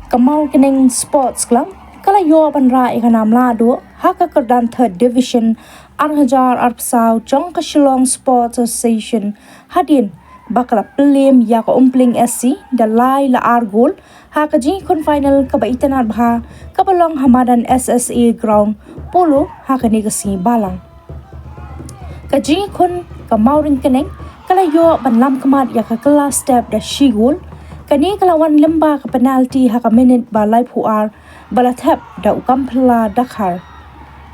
Kamau Keneng Sports Club kala yo ban ra ikanam la do haka kerdan third division Arhajar Arpsau Jong Shillong Sports Association hadin bakala pelim ya ka umpling SC dalai la argol haka ji kon final ka baitanar bha kabalong hamadan SSA ground polo haka ni kasi balang kaji kon kamau ring keneng kala yo ban lam kamat ya ka kelas step da shigol kani kalawan lemba ka penalti haka minute ba live huar bala tap da ukam pela dakhar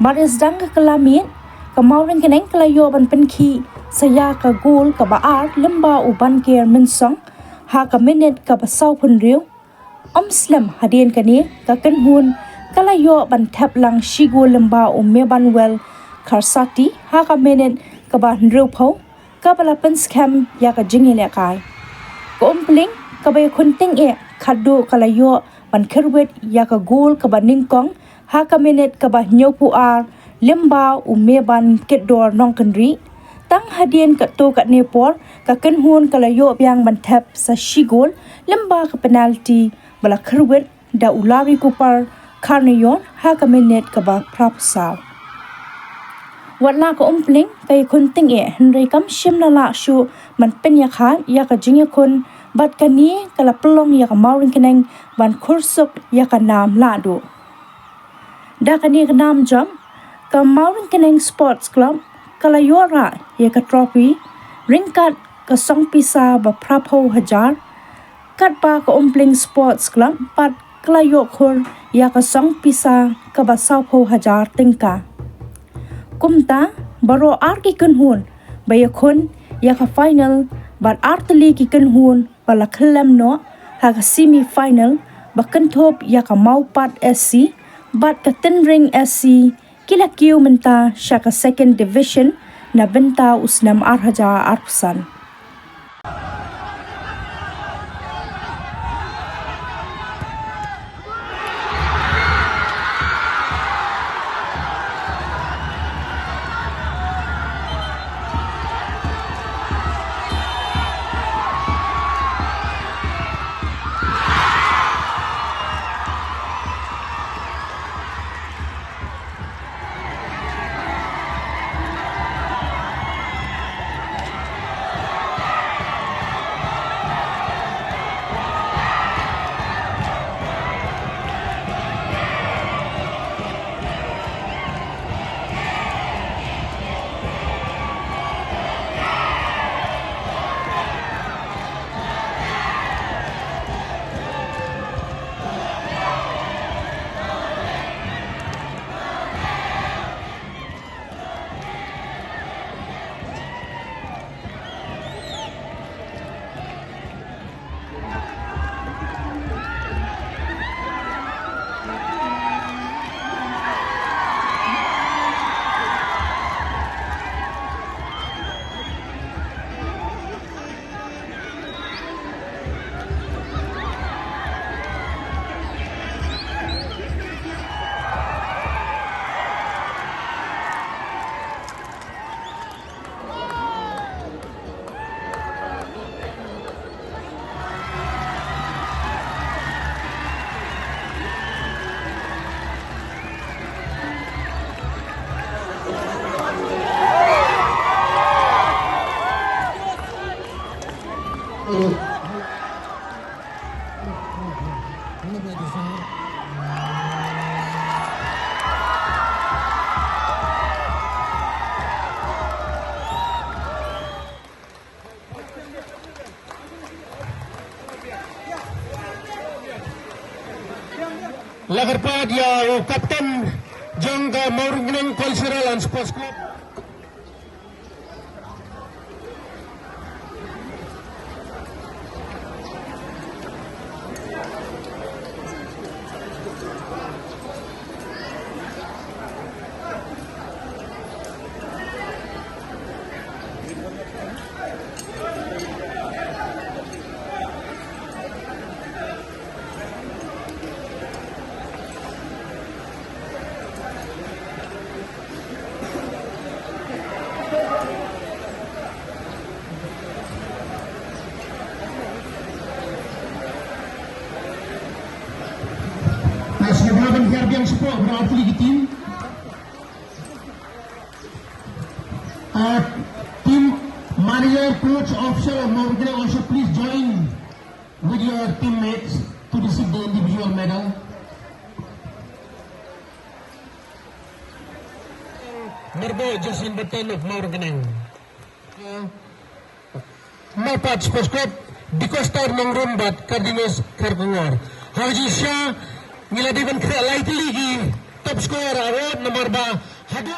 maris dang ka kalamin kamau ring keneng kala yo ban penki saya ka gol ka baar lemba uban ker minsong ha ka minute ka basau pun riu slam hadien kani ka kenhun kala yo ban tap lang shigol lemba meban well karsati ha ka minute ka ban riu pau ka bala pen scam ya ka jingile kai ko umpling kabay kunting kado kalayo ban kerwet ya ka gol ka baning kong ha ka minute ka ba nyopu ar lemba meban kedor nong kendri tang hadien ka to ka nepor ka kenhun kalayo biang ban tap sa shigol lemba ka penalti bala kerwet da ulari kupar karnayon ha ka minute ka ba prapsal wala ka umpling kay kunting henry kam shim na la shu man pen ya khan ya ka jingya kun bat kani kala pelong ya ka mauring keneng ban kursuk ya ka nam lado da kani ka nam jam ka mauring keneng sports club kala yora ya ka trophy ringkat ka song pisa ba prapo hajar kat ba ka umpling sports club pat kala yokhur ya ka song pisa ka ba saupo hajar tingka kumta baro ar ki kunhun bayakun ya ka final bat artli ki kunhun bala klam no ha ka semi final bakan top ya ka maupat SC bat ka tenring SC kila kiu menta syaka second division na benta usnam arhaja arpsan Lagarpad ya Kapten Jangga Mauring Cultural and Sports Club. Marhaban Herbiang support berarti lagi tim. Team manager, coach, officer of Morgan also please join with your teammates to receive the individual medal. Marbo Justin Baton of Morgan. Mapat Sports Club Dikostar ng Rumbat Cardinals Cardinal. Haji siya niladiban kaya lightly top scorer award nomor 4 hadu